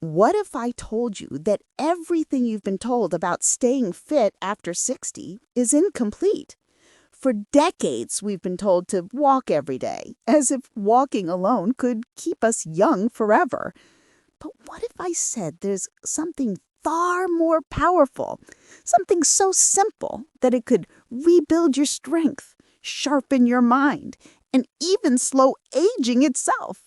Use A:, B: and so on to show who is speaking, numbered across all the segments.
A: What if I told you that everything you've been told about staying fit after 60 is incomplete? For decades, we've been told to walk every day, as if walking alone could keep us young forever. But what if I said there's something far more powerful, something so simple that it could rebuild your strength, sharpen your mind, and even slow aging itself?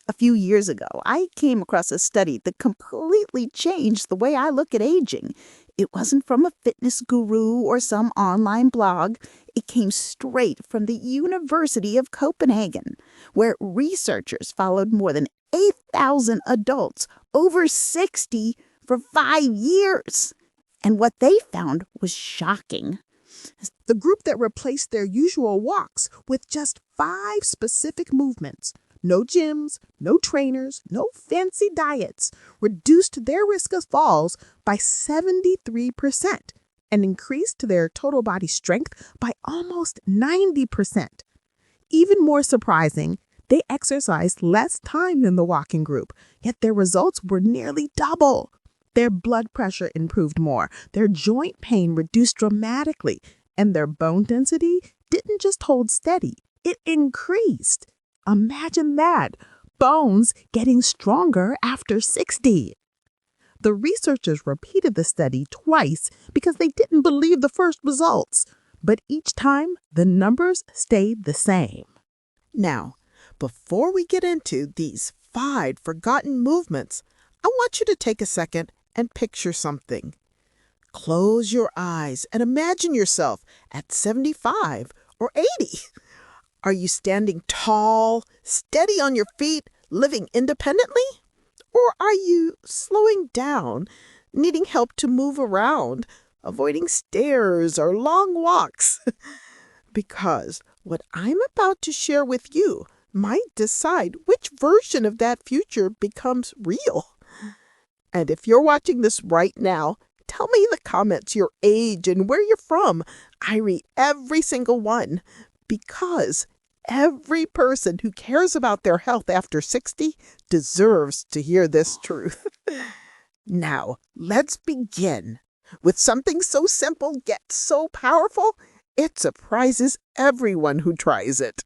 A: A few years ago, I came across a study that completely changed the way I look at aging. It wasn't from a fitness guru or some online blog. It came straight from the University of Copenhagen, where researchers followed more than 8,000 adults over 60 for 5 years. And what they found was shocking.
B: The group that replaced their usual walks with just 5 specific movements, no gyms, no trainers, no fancy diets, reduced their risk of falls by 73% and increased their total body strength by almost 90%. Even more surprising, they exercised less time than the walking group, yet their results were nearly double. Their blood pressure improved more, their joint pain reduced dramatically, and their bone density didn't just hold steady, it increased. Imagine that, bones getting stronger after 60. The researchers repeated the study twice because they didn't believe the first results, but each time the numbers stayed the same.
C: Now, before we get into these 5 forgotten movements, I want you to take a second and picture something. Close your eyes and imagine yourself at 75 or 80. Are you standing tall, steady on your feet, living independently? Or are you slowing down, needing help to move around, avoiding stairs or long walks? Because what I'm about to share with you might decide which version of that future becomes real. And if you're watching this right now, tell me in the comments your age and where you're from. I read every single one. Because every person who cares about their health after 60 deserves to hear this truth. Now, let's begin with something so simple yet so powerful, it surprises everyone who tries it.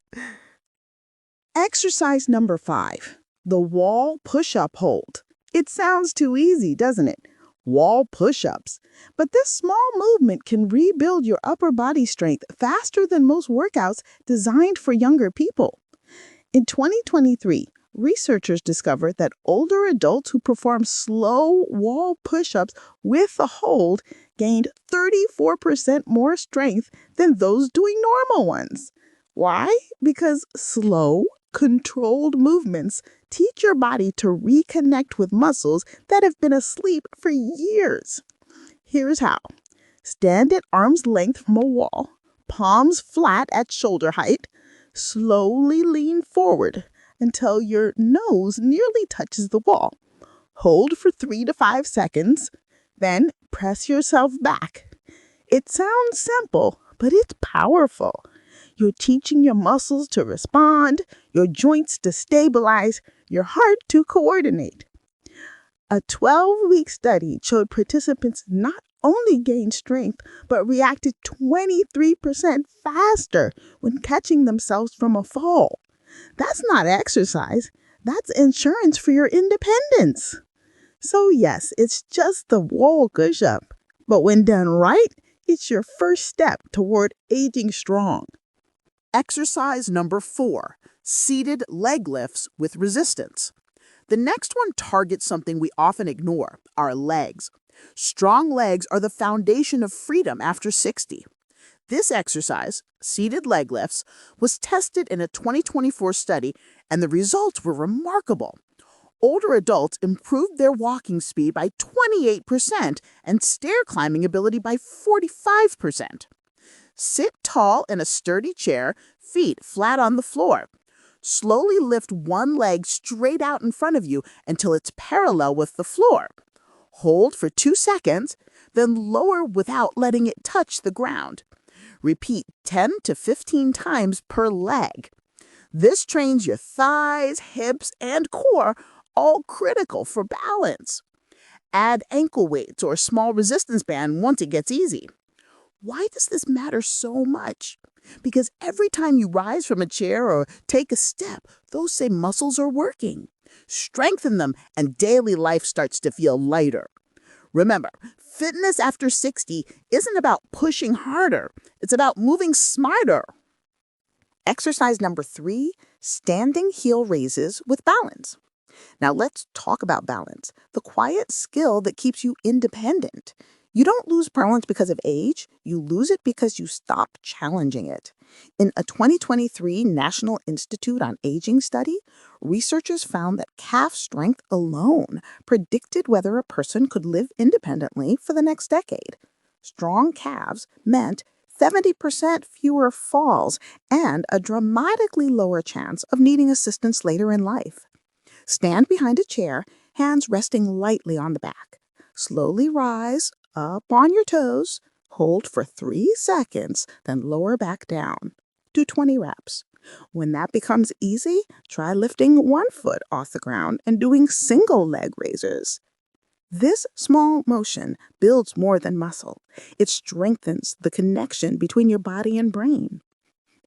A: Exercise number 5, the wall push-up hold. It sounds too easy, doesn't it? Wall push-ups. But this small movement can rebuild your upper body strength faster than most workouts designed for younger people. In 2023, researchers discovered that older adults who performed slow wall push-ups with a hold gained 34% more strength than those doing normal ones. Why? Because slow, controlled movements teach your body to reconnect with muscles that have been asleep for years. Here's how. Stand at arm's length from a wall, palms flat at shoulder height. Slowly lean forward until your nose nearly touches the wall. Hold for 3 to 5 seconds, then press yourself back. It sounds simple, but it's powerful. You're teaching your muscles to respond, your joints to stabilize, your heart to coordinate. A 12-week study showed participants not only gained strength, but reacted 23% faster when catching themselves from a fall. That's not exercise. That's insurance for your independence. So yes, it's just the wall push-up, but when done right, it's your first step toward aging strong.
C: Exercise number 4, seated leg lifts with resistance. The next one targets something we often ignore, our legs. Strong legs are the foundation of freedom after 60. This exercise, seated leg lifts, was tested in a 2024 study, and the results were remarkable. Older adults improved their walking speed by 28% and stair climbing ability by 45%. Sit tall in a sturdy chair, feet flat on the floor. Slowly lift one leg straight out in front of you until it's parallel with the floor. Hold for 2 seconds, then lower without letting it touch the ground. Repeat 10 to 15 times per leg. This trains your thighs, hips, and core
A: all critical for balance. Add ankle weights or a small resistance band once it gets easy. Why does this matter so much? Because every time you rise from a chair or take a step, those same muscles are working. Strengthen them and daily life starts to feel lighter. Remember, fitness after 60 isn't about pushing harder. It's about moving smarter. Exercise number 3, standing heel raises with balance. Now let's talk about balance, the quiet skill that keeps you independent. You don't lose balance because of age, you lose it because you stop challenging it. In a 2023 National Institute on Aging study, researchers found that calf strength alone predicted whether a person could live independently for the next decade. Strong calves meant 70% fewer falls and a dramatically lower chance of needing assistance later in life. Stand behind a chair, hands resting lightly on the back. Slowly rise up on your toes, hold for 3 seconds, then lower back down. Do 20 reps. When that becomes easy, try lifting one foot off the ground and doing single leg raises. This small motion builds more than muscle. It strengthens the connection between your body and brain.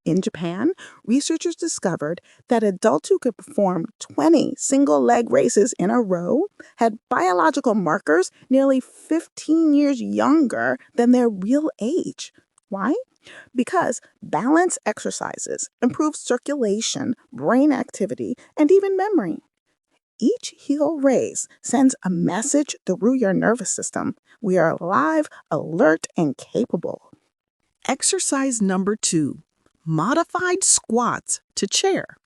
A: In Japan, researchers discovered that adults who could perform 20 single-leg races in a row had biological markers nearly 15 years younger than their real age. Why? Because balance exercises improve circulation, brain activity, and even memory. Each heel raise sends a message through your nervous system. We are alive, alert, and capable.
B: Exercise number 2, modified squats to chair.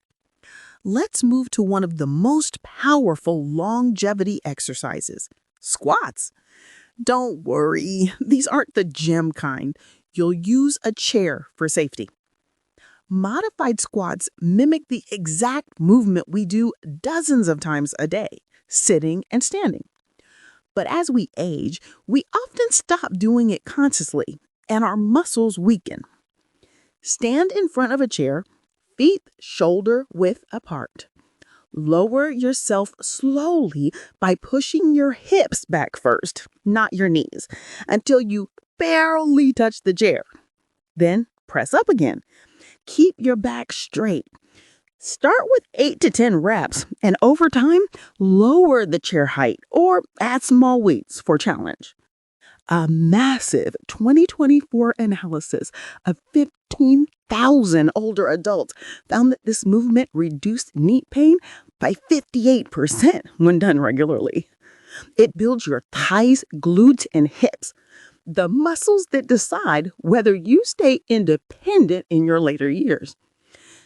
B: Let's move to one of the most powerful longevity exercises, squats. Don't worry, these aren't the gym kind. You'll use a chair for safety. Modified squats mimic the exact movement we do dozens of times a day, sitting and standing. But as we age, we often stop doing it consciously, and our muscles weaken. Stand in front of a chair, feet shoulder width apart. Lower yourself slowly by pushing your hips back first, not your knees, until you barely touch the chair. Then press up again. Keep your back straight. Start with 8 to 10 reps, and over time, lower the chair height or add small weights for challenge. A massive 2024 analysis of 15,000 older adults found that this movement reduced knee pain by 58% when done regularly. It builds your thighs, glutes, and hips, the muscles that decide whether you stay independent in your later years.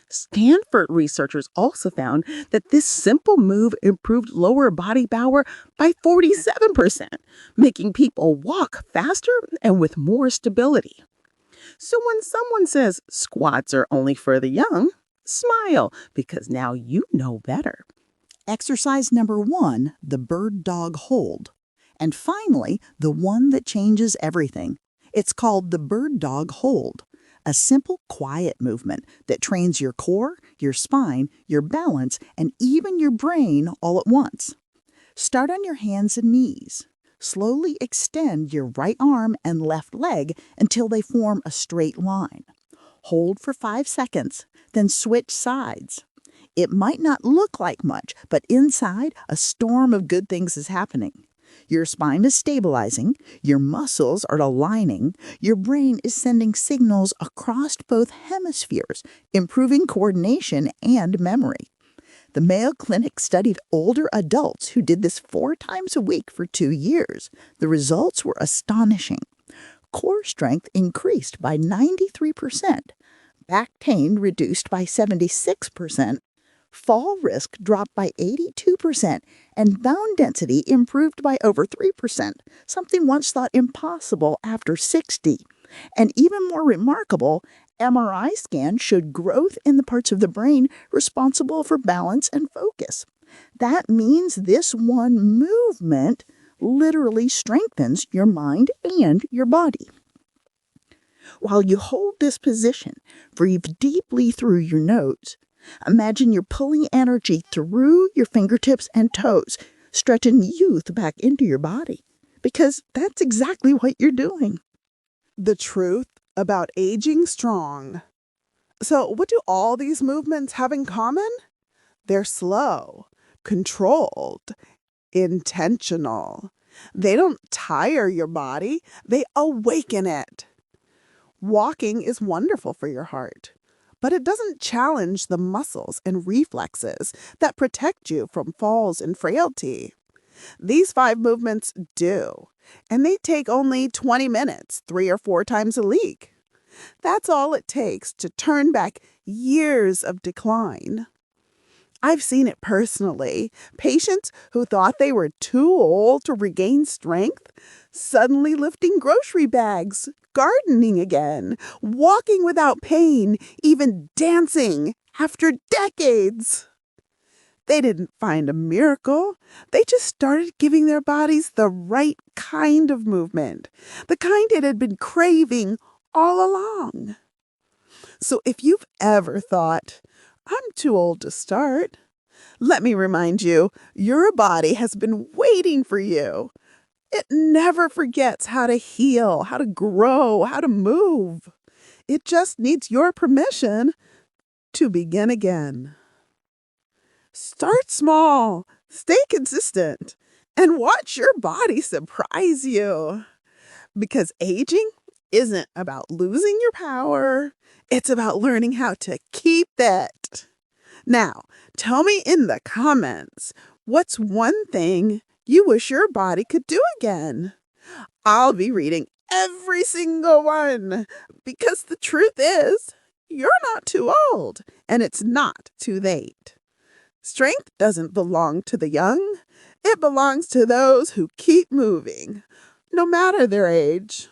B: Stanford researchers also found that this simple move improved lower body power by 47%, making people walk faster and with more stability. So when someone says squats are only for the young, smile, because now you know better.
A: Exercise number 1, the bird dog hold. And finally, the one that changes everything. It's called the bird dog hold. A simple, quiet movement that trains your core, your spine, your balance, and even your brain all at once. Start on your hands and knees. Slowly extend your right arm and left leg until they form a straight line. Hold for 5 seconds, then switch sides. It might not look like much, but inside, a storm of good things is happening. Your spine is stabilizing, your muscles are aligning, your brain is sending signals across both hemispheres, improving coordination and memory. The Mayo Clinic studied older adults who did this 4 times a week for 2 years. The results were astonishing. Core strength increased by 93%, back pain reduced by 76%, fall risk dropped by 82%, and bone density improved by over 3%, something once thought impossible after 60. And even more remarkable, MRI scans showed growth in the parts of the brain responsible for balance and focus. That means this one movement literally strengthens your mind and your body. While you hold this position, breathe deeply through your nose. Imagine you're pulling energy through your fingertips and toes, stretching youth back into your body, because that's exactly what you're doing.
B: The truth about aging strong. So, what do all these movements have in common? They're slow, controlled, intentional. They don't tire your body, they awaken it. Walking is wonderful for your heart, but it doesn't challenge the muscles and reflexes that protect you from falls and frailty. These 5 movements do, and they take only 20 minutes, 3 or 4 times a week. That's all it takes to turn back years of decline. I've seen it personally. Patients who thought they were too old to regain strength, suddenly lifting grocery bags, gardening again, walking without pain, even dancing after decades. They didn't find a miracle. They just started giving their bodies the right kind of movement, the kind it had been craving all along. So if you've ever thought, I'm too old to start, let me remind you, your body has been waiting for you. It never forgets how to heal, how to grow, how to move. It just needs your permission to begin again. Start small, stay consistent, and watch your body surprise you. Because aging isn't about losing your power, it's about learning how to keep it. Now, tell me in the comments, what's one thing you wish your body could do again? I'll be reading every single one, because the truth is, you're not too old, and it's not too late. Strength doesn't belong to the young. It belongs to those who keep moving, no matter their age.